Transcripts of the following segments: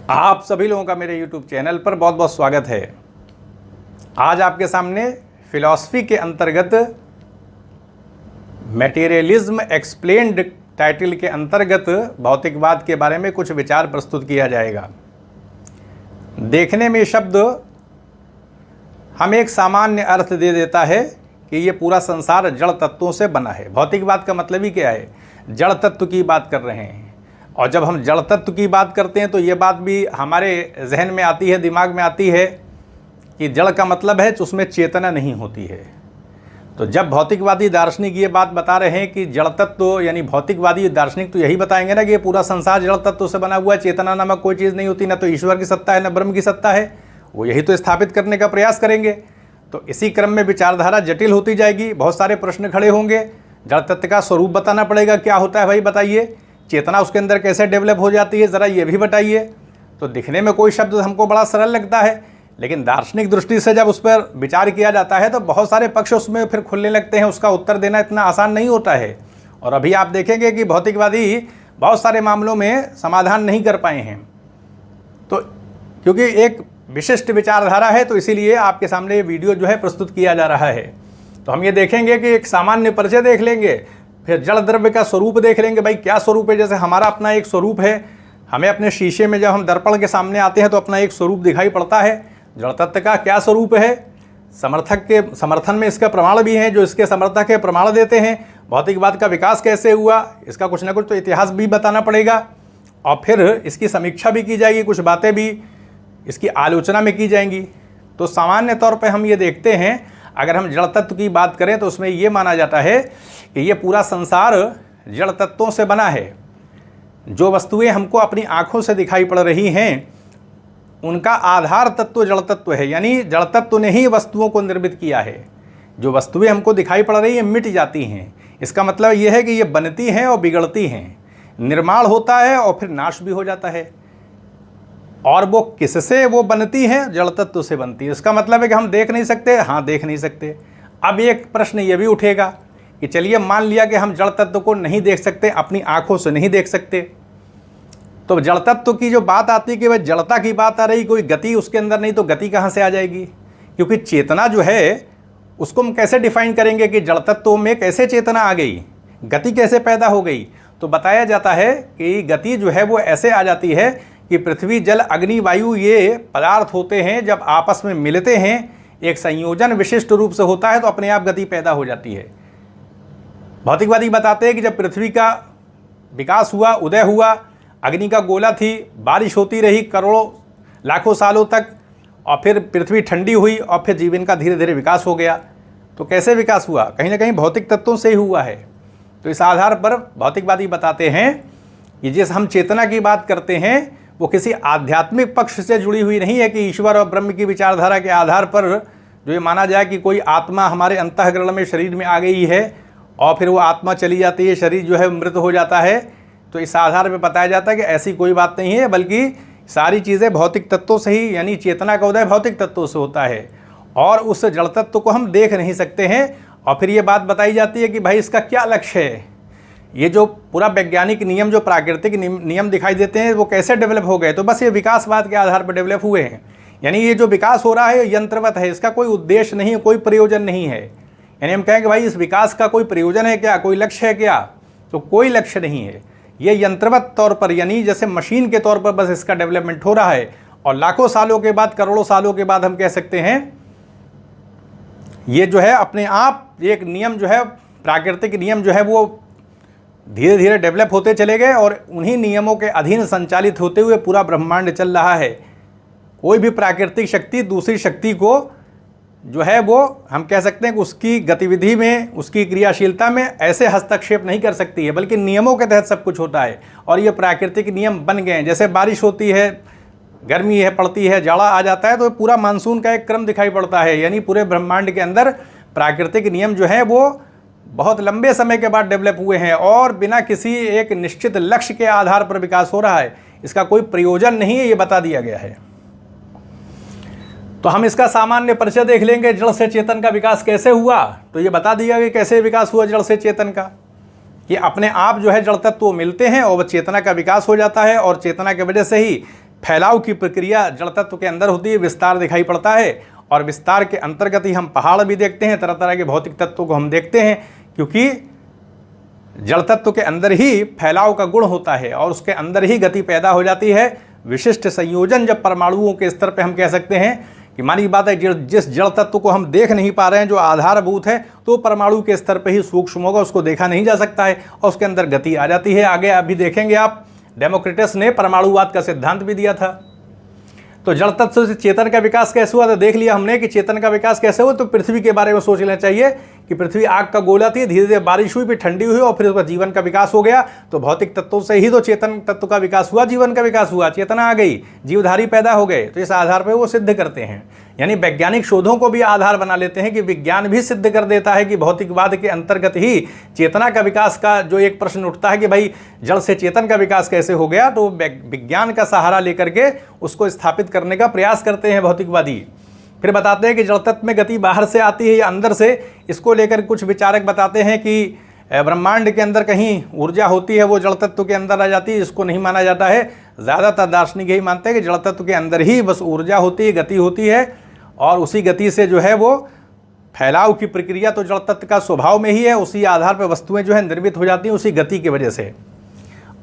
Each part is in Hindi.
आप सभी लोगों का मेरे YouTube चैनल पर बहुत बहुत स्वागत है। आज आपके सामने फिलॉसफी के अंतर्गत मटेरियलिज्म एक्सप्लेन्ड टाइटल के अंतर्गत भौतिकवाद के बारे में कुछ विचार प्रस्तुत किया जाएगा। देखने में शब्द हमें एक सामान्य अर्थ दे देता है कि ये पूरा संसार जड़ तत्वों से बना है। भौतिकवाद का मतलब ही क्या है? जड़ तत्व की बात कर रहे हैं। और जब हम जड़ तत्व की बात करते हैं तो ये बात भी हमारे जहन में आती है, दिमाग में आती है कि जड़ का मतलब है उसमें चेतना नहीं होती है। तो जब भौतिकवादी दार्शनिक ये बात बता रहे हैं कि जड़ तत्व यानी भौतिकवादी दार्शनिक तो यही बताएंगे ना कि ये पूरा संसार जड़ तत्व से बना हुआ है, चेतना नामक कोई चीज़ नहीं होती, ना तो ईश्वर की सत्ता है, ना ब्रह्म की सत्ता है। वो यही तो स्थापित करने का प्रयास करेंगे। तो इसी क्रम में विचारधारा जटिल होती जाएगी, बहुत सारे प्रश्न खड़े होंगे। जड़ तत्व का स्वरूप बताना पड़ेगा, क्या होता है भाई बताइए, चेतना उसके अंदर कैसे डेवलप हो जाती है, ज़रा ये भी बताइए। तो दिखने में कोई शब्द हमको बड़ा सरल लगता है, लेकिन दार्शनिक दृष्टि से जब उस पर विचार किया जाता है तो बहुत सारे पक्ष उसमें फिर खुलने लगते हैं। उसका उत्तर देना इतना आसान नहीं होता है। और अभी आप देखेंगे कि भौतिकवादी बहुत सारे मामलों में समाधान नहीं कर पाए हैं। तो क्योंकि एक विशिष्ट विचारधारा है, तो इसीलिए आपके सामने ये वीडियो जो है प्रस्तुत किया जा रहा है। तो हम ये देखेंगे कि एक सामान्य परिचय देख लेंगे, फिर जड़ द्रव्य का स्वरूप देख लेंगे। भाई क्या स्वरूप है? जैसे हमारा अपना एक स्वरूप है, हमें अपने शीशे में जब हम दर्पण के सामने आते हैं तो अपना एक स्वरूप दिखाई पड़ता है। जड़ तत्व का क्या स्वरूप है? समर्थक के समर्थन में इसका प्रमाण भी है, जो इसके समर्थक है प्रमाण देते हैं। भौतिकवाद का विकास कैसे हुआ, इसका कुछ ना कुछ तो इतिहास भी बताना पड़ेगा। और फिर इसकी समीक्षा भी की जाएगी, कुछ बातें भी इसकी आलोचना में की जाएंगी। तो सामान्य तौर पर हम ये देखते हैं, अगर हम जड़ तत्व की बात करें तो उसमें ये माना जाता है कि ये पूरा संसार जड़ तत्वों से बना है। जो वस्तुएं हमको अपनी आँखों से दिखाई पड़ रही हैं उनका आधार तत्व जड़ तत्व है, यानी जड़ तत्व ने ही वस्तुओं को निर्मित किया है। जो वस्तुएं हमको दिखाई पड़ रही हैं मिट जाती हैं, इसका मतलब ये है कि ये बनती हैं और बिगड़ती हैं, निर्माण होता है और फिर नाश भी हो जाता है। और वो किससे वो बनती हैं? जड़ तत्व से बनती है। इसका मतलब है कि हम देख नहीं सकते। हाँ, देख नहीं सकते। अब एक प्रश्न ये भी उठेगा कि चलिए मान लिया कि हम जड़ तत्व को नहीं देख सकते, अपनी आंखों से नहीं देख सकते, तो जड़ तत्व की जो बात आती है कि वह जड़ता की बात आ रही, कोई गति उसके अंदर नहीं, तो गति कहाँ से आ जाएगी? क्योंकि चेतना जो है उसको हम कैसे डिफाइन करेंगे कि जड़ तत्व में कैसे चेतना आ गई, गति कैसे पैदा हो गई? तो बताया जाता है कि गति जो है वो ऐसे आ जाती है कि पृथ्वी जल अग्नि वायु ये पदार्थ होते हैं, जब आपस में मिलते हैं एक संयोजन विशिष्ट रूप से होता है तो अपने आप गति पैदा हो जाती है। भौतिकवादी बताते हैं कि जब पृथ्वी का विकास हुआ, उदय हुआ, अग्नि का गोला थी, बारिश होती रही करोड़ों लाखों सालों तक, और फिर पृथ्वी ठंडी हुई और फिर जीवन का धीरे धीरे विकास हो गया। तो कैसे विकास हुआ? कहीं ना कहीं भौतिक तत्वों से ही हुआ है। तो इस आधार पर भौतिकवादी बताते हैं कि जिस हम चेतना की बात करते हैं वो किसी आध्यात्मिक पक्ष से जुड़ी हुई नहीं है कि ईश्वर और ब्रह्म की विचारधारा के आधार पर जो ये माना जाए कि कोई आत्मा हमारे अंतःकरण में शरीर में आ गई है और फिर वो आत्मा चली जाती है, शरीर जो है मृत हो जाता है। तो इस आधार पर बताया जाता है कि ऐसी कोई बात नहीं है, बल्कि सारी चीज़ें भौतिक तत्वों से ही, यानी चेतना का उदय भौतिक तत्वों से होता है और उस जड़ तत्व को हम देख नहीं सकते हैं। और फिर ये बात बताई जाती है कि भाई इसका क्या लक्ष्य है? ये जो पूरा वैज्ञानिक नियम, जो प्राकृतिक नियम दिखाई देते हैं वो कैसे डेवलप हो गए? तो बस ये विकासवाद के आधार पर डेवलप हुए हैं। यानी ये जो विकास हो रहा है ये यंत्रवत है, इसका कोई उद्देश्य नहीं है, कोई प्रयोजन नहीं है। यानी हम कहें कि भाई इस विकास का कोई प्रयोजन है क्या, कोई लक्ष्य है क्या? तो कोई लक्ष्य नहीं है। ये यंत्रवत तौर पर, यानी जैसे मशीन के तौर पर बस इसका डेवलपमेंट हो रहा है। और लाखों सालों के बाद, करोड़ों सालों के बाद हम कह सकते हैं ये जो है अपने आप एक नियम जो है, प्राकृतिक नियम जो है वो धीरे धीरे डेवलप होते चले गए और उन्हीं नियमों के अधीन संचालित होते हुए पूरा ब्रह्मांड चल रहा है। कोई भी प्राकृतिक शक्ति दूसरी शक्ति को जो है वो हम कह सकते हैं कि उसकी गतिविधि में, उसकी क्रियाशीलता में ऐसे हस्तक्षेप नहीं कर सकती है, बल्कि नियमों के तहत सब कुछ होता है। और ये प्राकृतिक नियम बन गए हैं। जैसे बारिश होती है, गर्मी है पड़ती है, जाड़ा आ जाता है, तो पूरा मानसून का एक क्रम दिखाई पड़ता है। यानी पूरे ब्रह्मांड के अंदर प्राकृतिक नियम जो है वो बहुत लंबे समय के बाद डेवलप हुए हैं और बिना किसी एक निश्चित लक्ष्य के आधार पर विकास हो रहा है। इसका कोई प्रयोजन नहीं है, ये बता दिया गया है। तो हम इसका सामान्य परिचय देख लेंगे। जड़ से चेतन का विकास कैसे हुआ? तो ये बता दिया कि कैसे विकास हुआ जड़ से चेतन का। कि अपने आप जो है जड़ तत्व मिलते हैं और वह चेतना का विकास हो जाता है और चेतना की वजह से ही फैलाव की प्रक्रिया जड़ तत्व के अंदर होती है, विस्तार दिखाई पड़ता है, और विस्तार के अंतर्गत ही हम पहाड़ भी देखते हैं, तरह तरह के भौतिक तत्वों को हम देखते हैं, क्योंकि जड़ तत्व के अंदर ही फैलाव का गुण होता है और उसके अंदर ही गति पैदा हो जाती है। विशिष्ट संयोजन जब परमाणुओं के स्तर पे हम कह सकते हैं कि मानी बात है, जिस जड़ तत्व को हम देख नहीं पा रहे हैं, जो आधारभूत है, तो परमाणु के स्तर पे ही सूक्ष्म होगा, उसको देखा नहीं जा सकता है और उसके अंदर गति आ जाती है। आगे अभी देखेंगे आप, डेमोक्रिटस ने परमाणुवाद का सिद्धांत भी दिया था। तो जड़ तत्व से चेतन का विकास कैसे हुआ, तो देख लिया हमने कि चेतन का विकास कैसे हुआ। तो पृथ्वी के बारे में सोच लेना चाहिए कि पृथ्वी आग का गोला थी, धीरे धीरे बारिश हुई, फिर ठंडी हुई और फिर उसका जीवन का विकास हो गया। तो भौतिक तत्वों से ही तो चेतन तत्व का विकास हुआ, जीवन का विकास हुआ, चेतना आ गई, जीवधारी पैदा हो गए। तो इस आधार पर वो सिद्ध करते हैं, यानी वैज्ञानिक शोधों को भी आधार बना लेते हैं कि विज्ञान भी सिद्ध कर देता है कि भौतिकवाद के अंतर्गत ही चेतना का विकास का जो एक प्रश्न उठता है कि भाई जड़ से चेतन का विकास कैसे हो गया, तो विज्ञान का सहारा लेकर के उसको स्थापित करने का प्रयास करते हैं भौतिकवादी। फिर बताते हैं कि जड़ तत्व में गति बाहर से आती है या अंदर से। इसको लेकर कुछ विचारक बताते हैं कि ब्रह्मांड के अंदर कहीं ऊर्जा होती है, वो जड़ तत्व के अंदर आ जाती है। इसको नहीं माना जाता है, ज़्यादातर दार्शनिक यही मानते हैं कि जड़ तत्व के अंदर ही बस ऊर्जा होती है, गति होती है, और उसी गति से जो है वो फैलाव की प्रक्रिया तो जड़ तत्व का स्वभाव में ही है, उसी आधार पर वस्तुएं जो है निर्मित हो जाती हैं उसी गति की वजह से।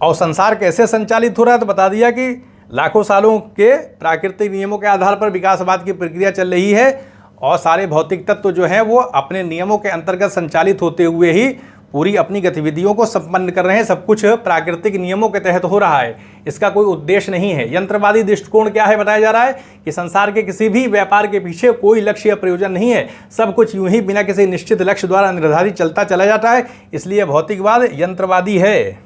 और संसार कैसे संचालित हो रहा है, तो बता दिया कि लाखों सालों के प्राकृतिक नियमों के आधार पर विकासवाद की प्रक्रिया चल रही है और सारे भौतिक तत्व जो हैं वो अपने नियमों के अंतर्गत संचालित होते हुए ही पूरी अपनी गतिविधियों को संपन्न कर रहे हैं। सब कुछ प्राकृतिक नियमों के तहत हो रहा है, इसका कोई उद्देश्य नहीं है। यंत्रवादी दृष्टिकोण क्या है, बताया जा रहा है कि संसार के किसी भी व्यापार के पीछे कोई लक्ष्य या प्रयोजन नहीं है, सब कुछ यूं ही बिना किसी निश्चित लक्ष्य द्वारा निर्धारित चलता चला जाता है, इसलिए भौतिकवाद यंत्रवादी है।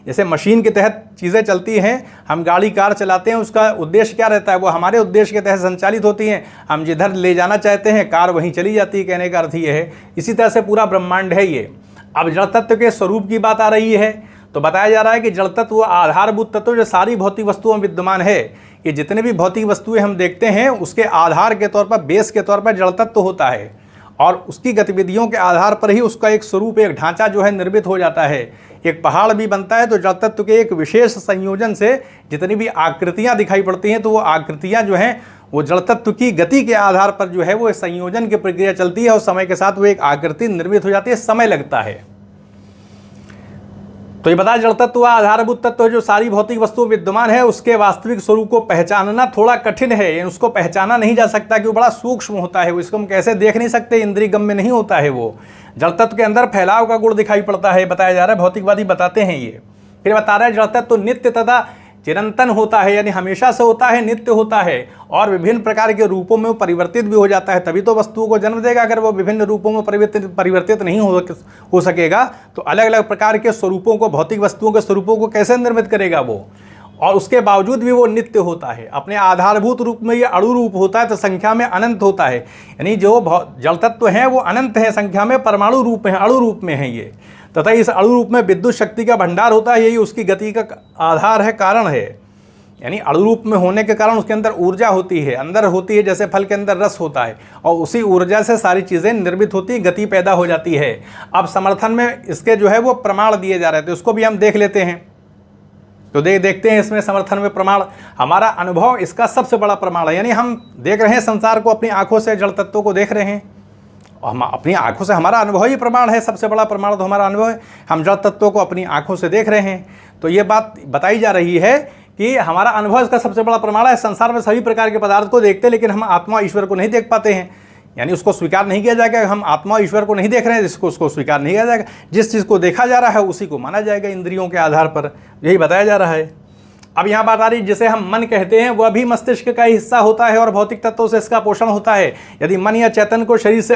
जैसे मशीन के तहत चीज़ें चलती हैं, हम गाड़ी कार चलाते हैं, उसका उद्देश्य क्या रहता है, वो हमारे उद्देश्य के तहत संचालित होती हैं। हम जिधर ले जाना चाहते हैं कार वहीं चली जाती है, कहने का अर्थ ये है। इसी तरह से पूरा ब्रह्मांड है ये। अब जड़ तत्व के स्वरूप की बात आ रही है, तो बताया जा रहा है कि जड़ तत्व वो आधारभूत तत्व जो सारी भौतिक वस्तुओं में विद्यमान है। ये जितने भी भौतिक वस्तुएं हम देखते हैं उसके आधार के तौर पर, बेस के तौर पर जड़ तत्व होता है और उसकी गतिविधियों के आधार पर ही उसका एक स्वरूप, एक ढांचा जो है निर्मित हो जाता है। एक पहाड़ भी बनता है तो जड़ तत्व के एक विशेष संयोजन से जितनी भी आकृतियाँ दिखाई पड़ती हैं, तो वो आकृतियाँ जो हैं वो जड़ तत्व की गति के आधार पर जो है वो संयोजन की प्रक्रिया चलती है और समय के साथ वो एक आकृति निर्मित हो जाती है, समय लगता है। तो ये बताया जड़ तत्व आधारभूत तत्व जो सारी भौतिक वस्तु विद्यमान है, उसके वास्तविक स्वरूप को पहचानना थोड़ा कठिन है। उसको पहचाना नहीं जा सकता कि वो बड़ा सूक्ष्म होता है, वो इसको हम कैसे देख नहीं सकते, इंद्रिय गम्य नहीं होता है। वो जड़ तत्व के अंदर फैलाव का गुण दिखाई पड़ता है, बताया जा रहा है, भौतिकवादी बताते हैं ये। फिर बता रहा है जड़ तत्व तो नित्य तथा चिरंतन होता है, यानी हमेशा से होता है, नित्य होता है और विभिन्न प्रकार के रूपों में वो परिवर्तित भी हो जाता है, तभी तो वस्तुओं को जन्म देगा। अगर वो विभिन्न रूपों में परिवर्तित नहीं हो सकेगा तो अलग अलग प्रकार के स्वरूपों को, भौतिक वस्तुओं के स्वरूपों को कैसे निर्मित करेगा वो। और उसके बावजूद भी वो नित्य होता है, अपने आधारभूत रूप में ये अणु रूप होता है तो संख्या में अनंत होता है। यानी जो जड़ तत्व हैं वो अनंत है संख्या में, परमाणु रूप में, अणु रूप में है ये, तथा इस अणु रूप में विद्युत शक्ति का भंडार होता है, यही उसकी गति का आधार है, कारण है। यानी अणु रूप में होने के कारण उसके अंदर ऊर्जा होती है, अंदर होती है, जैसे फल के अंदर रस होता है और उसी ऊर्जा से सारी चीज़ें निर्मित होती है, गति पैदा हो जाती है। अब समर्थन में इसके जो है वो प्रमाण दिए जा रहे थे, उसको भी हम देख लेते हैं। तो देखते हैं इसमें समर्थन में प्रमाण। हमारा अनुभव इसका सबसे बड़ा प्रमाण है, यानी हम देख रहे हैं संसार को अपनी आंखों से, जड़ तत्वों को देख रहे हैं और हम अपनी आंखों से, हमारा अनुभव ही प्रमाण है, सबसे बड़ा प्रमाण तो हमारा अनुभव है। हम जड़ तत्वों को अपनी आंखों से देख रहे हैं, तो ये बात बताई जा रही है कि हमारा अनुभव इसका सबसे बड़ा प्रमाण है। संसार में सभी प्रकार के पदार्थ को देखते हैं लेकिन हम आत्मा ईश्वर को नहीं देख पाते हैं, यानी उसको स्वीकार नहीं किया जाएगा। हम आत्मा ईश्वर को नहीं देख रहे हैं, जिसको उसको स्वीकार नहीं किया जाएगा। जिस चीज़ को देखा जा रहा है उसी को माना जाएगा इंद्रियों के आधार पर, यही बताया जा रहा है। अब यहाँ बात आ रही, जिसे हम मन कहते हैं वह भी मस्तिष्क का ही हिस्सा होता है और भौतिक तत्वों से इसका पोषण होता है। यदि मन या चैतन्य को शरीर से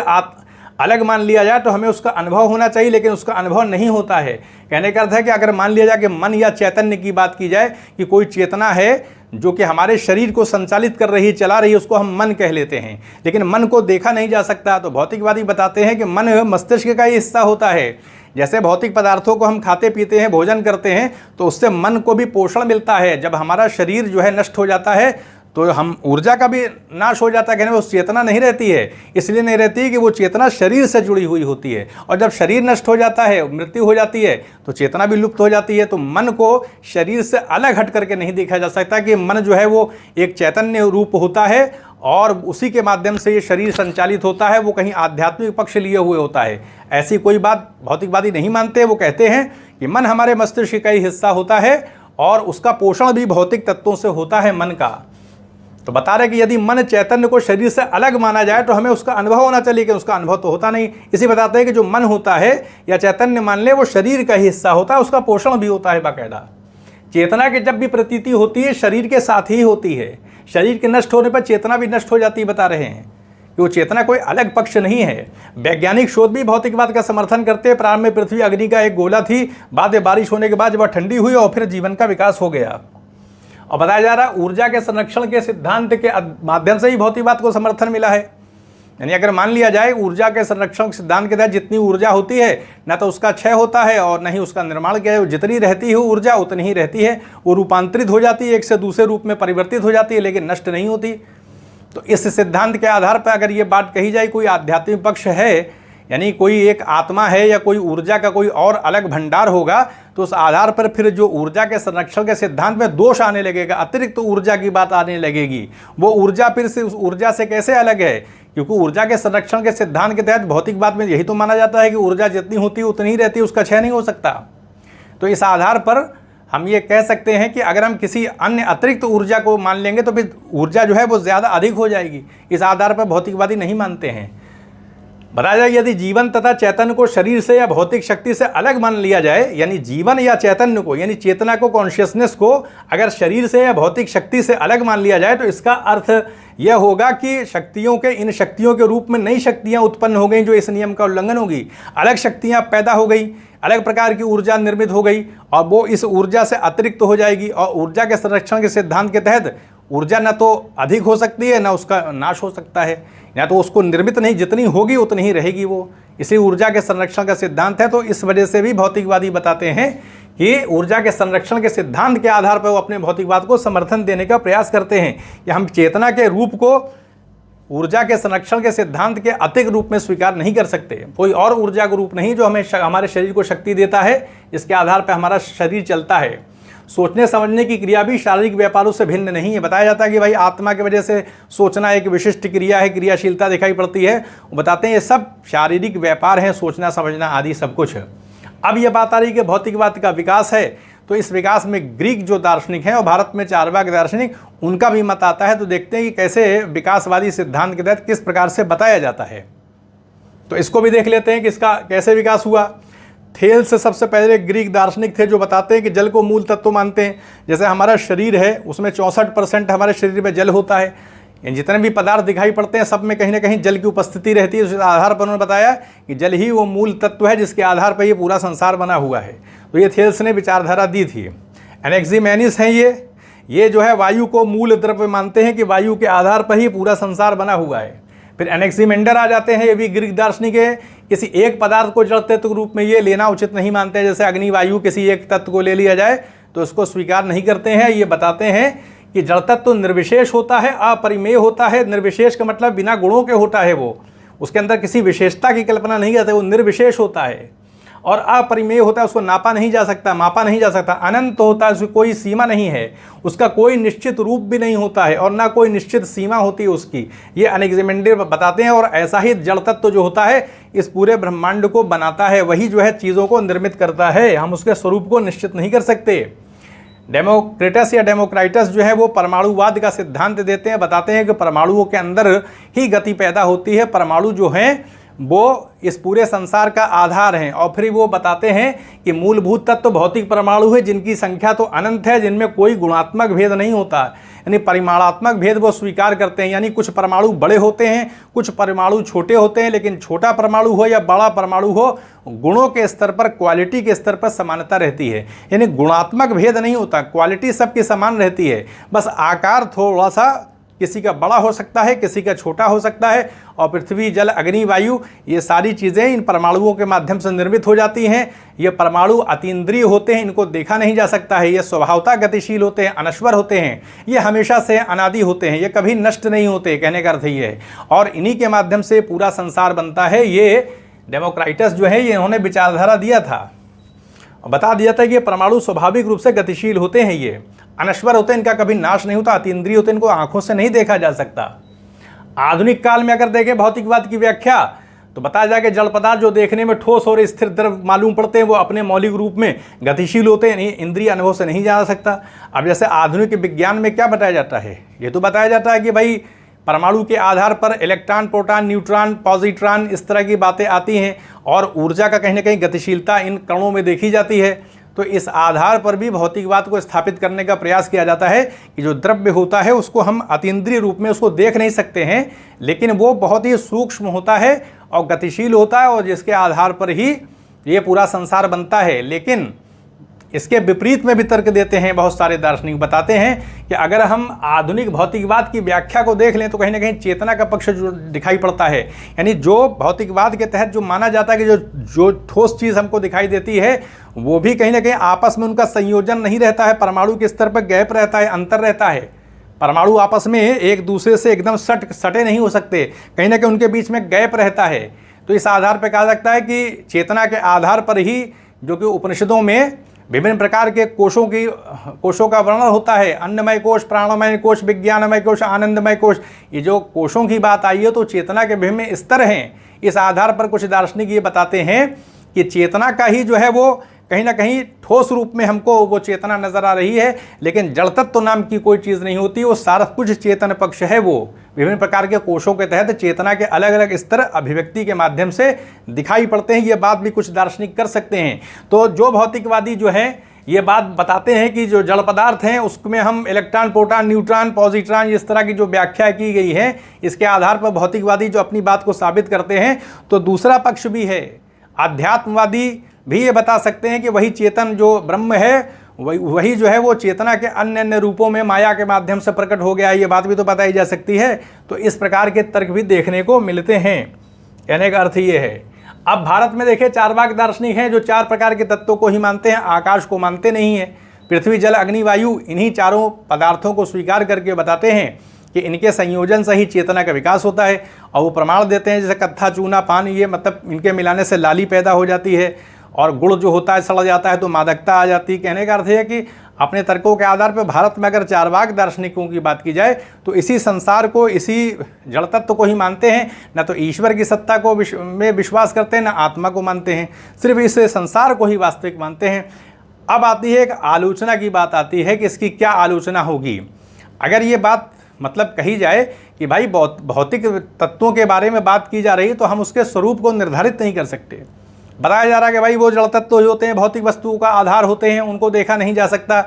अलग मान लिया जाए तो हमें उसका अनुभव होना चाहिए, लेकिन उसका अनुभव नहीं होता है। कहने का अर्थ है कि अगर मान लिया जाए कि मन या चैतन्य की बात की जाए कि कोई चेतना है जो कि हमारे शरीर को संचालित कर रही, चला रही है, उसको हम मन कह लेते हैं, लेकिन मन को देखा नहीं जा सकता। तो भौतिकवादी बताते हैं कि मन मस्तिष्क का ही हिस्सा होता है। जैसे भौतिक पदार्थों को हम खाते पीते हैं, भोजन करते हैं, तो उससे मन को भी पोषण मिलता है। जब हमारा शरीर जो है नष्ट हो जाता है तो हम ऊर्जा का भी नाश हो जाता है, कहने में उस चेतना नहीं रहती है। इसलिए नहीं रहती कि वो चेतना शरीर से जुड़ी हुई होती है, और जब शरीर नष्ट हो जाता है, मृत्यु हो जाती है, तो चेतना भी लुप्त हो जाती है। तो मन को शरीर से अलग हट करके नहीं देखा जा सकता कि मन जो है वो एक चैतन्य रूप होता है और उसी के माध्यम से ये शरीर संचालित होता है, वो कहीं आध्यात्मिक पक्ष लिए हुए होता है। ऐसी कोई बात भौतिकवादी नहीं मानते। वो कहते हैं कि मन हमारे मस्तिष्क का ही हिस्सा होता है और उसका पोषण भी भौतिक तत्वों से होता है मन का। तो बता रहे कि यदि मन चैतन्य को शरीर से अलग माना जाए तो हमें उसका अनुभव होना चाहिए, कि उसका अनुभव तो होता नहीं। इसी बताते हैं कि जो मन होता है या चैतन्य मान ले, वो शरीर का ही हिस्सा होता है, उसका पोषण भी होता है बाकायदा। चेतना की जब भी प्रतीति होती है शरीर के साथ ही होती है। शरीर के नष्ट होने पर चेतना भी नष्ट हो जाती है। बता रहे हैं कि वो चेतना कोई अलग पक्ष नहीं है। वैज्ञानिक शोध भी भौतिकवाद का समर्थन करते हैं। प्रारंभ में पृथ्वी अग्नि का एक गोला थी, बाद में बारिश होने के बाद जब वह ठंडी हुई और फिर जीवन का विकास हो गया। और बताया जा रहा है ऊर्जा के संरक्षण के सिद्धांत के माध्यम से ही भौतिकवाद को समर्थन मिला है। यानी अगर मान लिया जाए ऊर्जा के संरक्षण के सिद्धांत के तहत जितनी ऊर्जा होती है ना तो उसका क्षय होता है और न ही उसका निर्माण किया है। जितनी रहती है ऊर्जा उतनी ही रहती है, वो रूपांतरित हो जाती है, एक से दूसरे रूप में परिवर्तित हो जाती है, लेकिन नष्ट नहीं होती। तो इस सिद्धांत के आधार पर अगर ये बात कही जाए कोई आध्यात्मिक पक्ष है, यानी कोई एक आत्मा है या कोई ऊर्जा का कोई और अलग भंडार होगा, तो उस आधार पर फिर जो ऊर्जा के संरक्षण के सिद्धांत में दोष आने लगेगा, अतिरिक्त तो ऊर्जा की बात आने लगेगी। वो ऊर्जा फिर से उस ऊर्जा से कैसे अलग है? क्योंकि ऊर्जा के संरक्षण के सिद्धांत के तहत भौतिकवाद में यही तो माना जाता है कि ऊर्जा जितनी होती है उतनी ही रहती है, उसका क्षय नहीं हो सकता। तो इस आधार पर हम ये कह सकते हैं कि अगर हम किसी अन्य अतिरिक्त ऊर्जा को मान लेंगे तो फिर ऊर्जा जो है वो ज़्यादा अधिक हो जाएगी। इस आधार पर भौतिकवादी नहीं मानते हैं। बताया जाए यदि जीवन तथा चैतन्य को शरीर से या भौतिक शक्ति से अलग मान लिया जाए, यानी जीवन या चैतन्य को, यानी चेतना को, कॉन्शियसनेस को अगर शरीर से या भौतिक शक्ति से अलग मान लिया जाए, तो इसका अर्थ यह होगा कि शक्तियों के इन शक्तियों के रूप में नई शक्तियां उत्पन्न हो गई जो इस नियम का उल्लंघन होगी। अलग शक्तियां पैदा हो गई, अलग प्रकार की ऊर्जा निर्मित हो गई और वो इस ऊर्जा से अतिरिक्त हो जाएगी। और ऊर्जा के संरक्षण के सिद्धांत के तहत ऊर्जा न तो अधिक हो सकती है, न उसका नाश हो सकता है, या तो उसको निर्मित नहीं, जितनी होगी उतनी ही रहेगी वो। इसी ऊर्जा के संरक्षण का सिद्धांत है। तो इस वजह से भी भौतिकवादी बताते हैं कि ऊर्जा के संरक्षण के सिद्धांत के आधार पर वो अपने भौतिकवाद को समर्थन देने का प्रयास करते हैं कि हम चेतना के रूप को ऊर्जा के संरक्षण के सिद्धांत के अतिरिक्त रूप में स्वीकार नहीं कर सकते। कोई और ऊर्जा का रूप नहीं जो हमें हमारे शरीर को शक्ति देता है, जिसके आधार पर हमारा शरीर चलता है। सोचने समझने की क्रिया भी शारीरिक व्यापारों से भिन्न नहीं है। बताया जाता है कि भाई आत्मा की वजह से सोचना एक विशिष्ट क्रिया है, क्रियाशीलता दिखाई पड़ती है। वो बताते हैं ये सब शारीरिक व्यापार हैं, सोचना समझना आदि सब कुछ। अब ये बात आ रही कि भौतिकवाद का विकास है, तो इस विकास में ग्रीक जो दार्शनिक हैं और भारत में चारवाक दार्शनिक, उनका भी मत आता है। तो देखते हैं कि कैसे विकासवादी सिद्धांत के तहत किस प्रकार से बताया जाता है। तो इसको भी देख लेते हैं कि इसका कैसे विकास हुआ। थेल्स से सबसे पहले ग्रीक दार्शनिक थे जो बताते हैं कि जल को मूल तत्व मानते हैं। जैसे हमारा शरीर है उसमें 64% हमारे शरीर में जल होता है। जितने भी पदार्थ दिखाई पड़ते हैं सब में कहीं ना कहीं जल की उपस्थिति रहती है। उस आधार पर उन्होंने बताया कि जल ही वो मूल तत्व है जिसके आधार पर ये पूरा संसार बना हुआ है। तो ये थेल्स ने विचारधारा दी थी। एनेक्सिमेनिस हैं ये जो है वायु को मूल द्रव्य मानते हैं कि वायु के आधार पर ही पूरा संसार बना हुआ है। फिर एनेक्सिमेंडर आ जाते हैं, ये भी ग्रीक दार्शनिक है। किसी एक पदार्थ को जड़ तत्व के रूप में ये लेना उचित नहीं मानते हैं। जैसे अग्नि वायु किसी एक तत्व को ले लिया जाए तो उसको स्वीकार नहीं करते हैं। ये बताते हैं कि जड़ तत्व तो निर्विशेष होता है, अपरिमेय होता है। निर्विशेष का मतलब बिना गुणों के होता है, वो उसके अंदर किसी विशेषता की कल्पना नहीं करते, वो निर्विशेष होता है। और अपरिमेय होता है, उसको नापा नहीं जा सकता, मापा नहीं जा सकता। अनंत होता है, उसकी कोई सीमा नहीं है, उसका कोई निश्चित रूप भी नहीं होता है और ना कोई निश्चित सीमा होती है उसकी। ये एनेक्सिमेंडर बताते हैं। और ऐसा ही जड़ तत्व जो होता है इस पूरे ब्रह्मांड को बनाता है, वही जो है चीज़ों को निर्मित करता है। हम उसके स्वरूप को निश्चित नहीं कर सकते। डेमोक्रेटस या डेमोक्राइटस जो है वो परमाणुवाद का सिद्धांत देते हैं। बताते हैं कि परमाणुओं के अंदर ही गति पैदा होती है। परमाणु जो हैं वो इस पूरे संसार का आधार हैं। और फिर वो बताते हैं कि मूलभूत तत्व भौतिक परमाणु है जिनकी संख्या तो अनंत है, जिनमें कोई गुणात्मक भेद नहीं होता, यानी परिमाणात्मक भेद वो स्वीकार करते हैं। यानी कुछ परमाणु बड़े होते हैं, कुछ परमाणु छोटे होते हैं, लेकिन छोटा परमाणु हो या बड़ा परमाणु हो, गुणों के स्तर पर, क्वालिटी के स्तर पर समानता रहती है। यानी गुणात्मक भेद नहीं होता, क्वालिटी सबकी समान रहती है, बस आकार थोड़ा सा किसी का बड़ा हो सकता है, किसी का छोटा हो सकता है, और पृथ्वी, जल, अग्नि, वायु, ये सारी चीज़ें इन परमाणुओं के माध्यम से निर्मित हो जाती हैं। ये परमाणु अतीन्द्रिय होते हैं, इनको देखा नहीं जा सकता है, ये स्वभावतः गतिशील होते हैं, अनश्वर होते हैं, ये हमेशा से अनादि होते हैं, ये कभी नष्ट नहीं होते, कहने का अर्थ ये है। और इन्हीं के माध्यम से पूरा संसार बनता है। ये डेमोक्राइटस जो है, ये इन्होंने विचारधारा दिया था, बता दिया था कि ये परमाणु स्वाभाविक रूप से गतिशील होते हैं, ये अनश्वर होते हैं, इनका कभी नाश नहीं होता, अतीन्द्रिय होते हैं, इनको आंखों से नहीं देखा जा सकता। आधुनिक काल में अगर देखें भौतिकवाद की व्याख्या, तो बताया जाए कि जड़ पदार्थ जो देखने में ठोस और स्थिर द्रव मालूम पड़ते हैं, वो अपने मौलिक रूप में गतिशील होते हैं, इंद्रिय अनुभव से नहीं जाना सकता। अब जैसे आधुनिक विज्ञान में क्या बताया जाता है, ये तो बताया जाता है कि भाई परमाणु के आधार पर इलेक्ट्रॉन, प्रोटॉन, न्यूट्रॉन, पॉजिट्रॉन, इस तरह की बातें आती हैं, और ऊर्जा का कहीं ना कहीं गतिशीलता इन कणों में देखी जाती है। तो इस आधार पर भी भौतिकवाद को स्थापित करने का प्रयास किया जाता है कि जो द्रव्य होता है उसको हम अतीन्द्रिय रूप में उसको देख नहीं सकते हैं, लेकिन वो बहुत ही सूक्ष्म होता है और गतिशील होता है, और जिसके आधार पर ही ये पूरा संसार बनता है। लेकिन इसके विपरीत में भी तर्क देते हैं बहुत सारे दार्शनिक, बताते हैं कि अगर हम आधुनिक भौतिकवाद की व्याख्या को देख लें तो कहीं ना कहीं चेतना का पक्ष जो दिखाई पड़ता है, यानी जो भौतिकवाद के तहत जो माना जाता है कि जो ठोस चीज़ हमको दिखाई देती है, वो भी कहीं ना कहीं आपस में उनका संयोजन नहीं रहता है, परमाणु के स्तर पर गैप रहता है, अंतर रहता है। परमाणु आपस में एक दूसरे से एकदम सटे नहीं हो सकते, कहीं ना कहीं उनके बीच में गैप रहता है। तो इस आधार पर कहा जाता है कि चेतना के आधार पर ही, जो कि उपनिषदों में विभिन्न प्रकार के कोशों का वर्णन होता है, अन्नमय कोश, प्राणमय कोश, विज्ञानमय कोश, आनंदमय कोश, ये जो कोशों की बात आई है, तो चेतना के विभिन्न स्तर हैं। इस आधार पर कुछ दार्शनिक ये बताते हैं कि चेतना का ही जो है वो कहीं ना कहीं ठोस रूप में हमको वो चेतना नजर आ रही है, लेकिन जड़ तत्व नाम की कोई चीज़ नहीं होती, वो सारा कुछ चेतन पक्ष है। वो विभिन्न प्रकार के कोशों के तहत चेतना के अलग अलग स्तर अभिव्यक्ति के माध्यम से दिखाई पड़ते हैं। ये बात भी कुछ दार्शनिक कर सकते हैं। तो जो भौतिकवादी जो है ये बात बताते हैं कि जो जड़ पदार्थ हैं उसमें हम इलेक्ट्रॉन, प्रोटॉन, न्यूट्रॉन, पॉजिट्रॉन, इस तरह की जो व्याख्या की गई है, इसके आधार पर भौतिकवादी जो अपनी बात को साबित करते हैं। तो दूसरा पक्ष भी है, अध्यात्मवादी भी ये बता सकते हैं कि वही चेतन जो ब्रह्म है, वही जो है वो चेतना के अन्य अन्य रूपों में माया के माध्यम से प्रकट हो गया है, ये बात भी तो बताई जा सकती है। तो इस प्रकार के तर्क भी देखने को मिलते हैं, कहने का अर्थ ये है। अब भारत में देखें चारवाक दार्शनिक हैं जो 4 प्रकार के तत्वों को ही मानते हैं, आकाश को मानते नहीं हैं। पृथ्वी, जल, अग्नि, वायु, इन्हीं चारों पदार्थों को स्वीकार करके बताते हैं कि इनके संयोजन से ही चेतना का विकास होता है, और वो प्रमाण देते हैं जैसे कत्था, चूना, पान, ये मतलब इनके मिलाने से लाली पैदा हो जाती है, और गुड़ जो होता है सड़ जाता है तो मादकता आ जाती है। कहने का अर्थ है कि अपने तर्कों के आधार पर भारत में अगर चारवाक दार्शनिकों की बात की जाए तो इसी संसार को, इसी जड़ तत्व को ही मानते हैं, न तो ईश्वर की सत्ता को में विश्वास करते हैं, न आत्मा को मानते हैं, सिर्फ इस संसार को ही वास्तविक मानते हैं। अब आती है एक आलोचना की बात आती है कि इसकी क्या आलोचना होगी। अगर ये बात मतलब कही जाए कि भाई भौतिक तत्वों के बारे में बात की जा रही है तो हम उसके स्वरूप को निर्धारित नहीं कर सकते। बताया जा रहा है कि भाई वो जड़ तत्व होते हैं, भौतिक वस्तुओं का आधार होते हैं, उनको देखा नहीं जा सकता।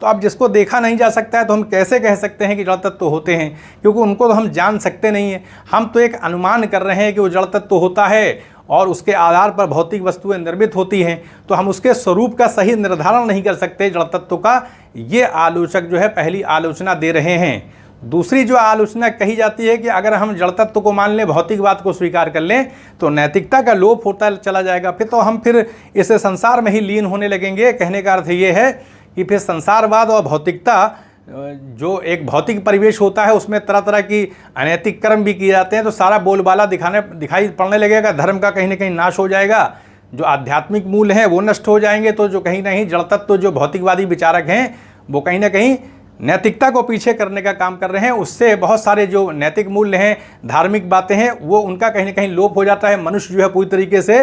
तो अब जिसको देखा नहीं जा सकता है तो हम कैसे कह सकते हैं कि जड़ तत्व होते हैं, क्योंकि उनको तो हम जान सकते नहीं हैं। हम तो एक अनुमान कर रहे हैं कि वो जड़ तत्व होता है और उसके आधार पर भौतिक वस्तुएं निर्मित होती हैं, तो हम उसके स्वरूप का सही निर्धारण नहीं कर सकते जड़ तत्व का। ये आलोचक जो है पहली आलोचना दे रहे हैं। दूसरी जो आलोचना कही जाती है कि अगर हम जड़ तत्व को मान लें, भौतिकवाद को स्वीकार कर लें, तो नैतिकता का लोप होता चला जाएगा, फिर इस संसार में ही लीन होने लगेंगे। कहने का अर्थ ये है कि फिर संसारवाद और भौतिकता, जो एक भौतिक परिवेश होता है उसमें तरह तरह की अनैतिक कर्म भी किए जाते हैं, तो सारा बोलबाला दिखाई पड़ने लगेगा, धर्म का कहीं ना कहीं नाश हो जाएगा, जो आध्यात्मिक मूल हैं वो नष्ट हो जाएंगे। तो जो कहीं ना कहीं जड़ तत्व जो भौतिकवादी विचारक हैं वो कहीं ना कहीं नैतिकता को पीछे करने का काम कर रहे हैं। उससे बहुत सारे जो नैतिक मूल्य हैं, धार्मिक बातें हैं, वो उनका कहीं ना कहीं लोप हो जाता है। मनुष्य जो है पूरी तरीके से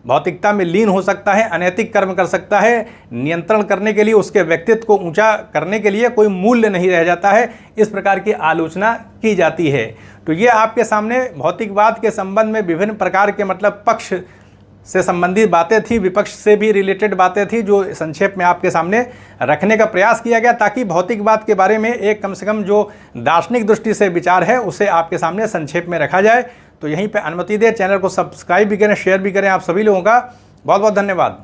भौतिकता में लीन हो सकता है, अनैतिक कर्म कर सकता है। नियंत्रण करने के लिए, उसके व्यक्तित्व को ऊंचा करने के लिए कोई मूल्य नहीं रह जाता है। इस प्रकार की आलोचना की जाती है। तो ये आपके सामने भौतिकवाद के संबंध में विभिन्न प्रकार के मतलब पक्ष से संबंधित बातें थी, विपक्ष से भी रिलेटेड बातें थी, जो संक्षेप में आपके सामने रखने का प्रयास किया गया, ताकि भौतिकवाद के बारे में एक कम से कम जो दार्शनिक दृष्टि से विचार है उसे आपके सामने संक्षेप में रखा जाए। तो यहीं पे अनुमति दें, चैनल को सब्सक्राइब भी करें, शेयर भी करें। आप सभी लोगों का बहुत बहुत धन्यवाद।